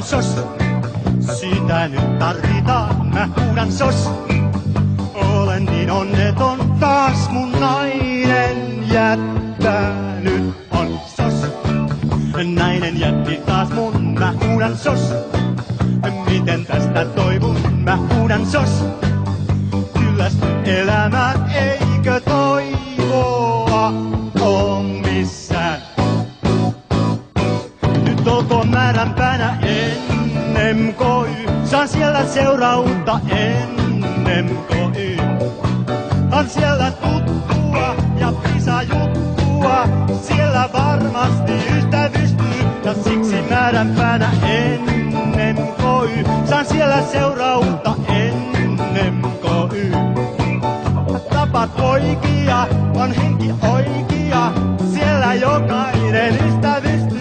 sos. Sitä nyt tarvitaan, mä huudan sos. Olen niin onneton, taas mun nainen jättänyt on sos. Nainen jätti taas mun, mä huudan sos. Miten tästä toivun, mä huudan sos. Kyllästyn elämään, eikö toivoa oo missään. Nyt olkoon määränpäänä ennen koy. Saan siellä seurautta ennen koy. On siellä tuttua ja pisajuttua. Siellä varmasti ystävystyy. Ja siksi määränpäänä ennen koy. Saan siellä seurautta ennen koy. Tapat poikia, on henki oikea. Siellä jokainen ystävystyy.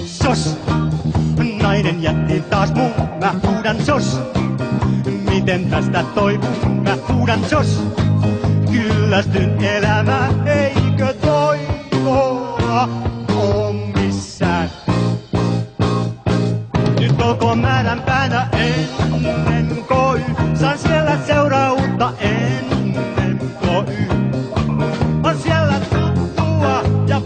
Sos. Nainen jätti taas mun, mä huudan sos. Miten tästä toivun, mä huudan sos. Kyllästyn elämään, eikö toivoa oo missään. Nyt olkoon määränpäänä ennen koy. Saan siellä seurautta ennen koy. On siellä tuttua ja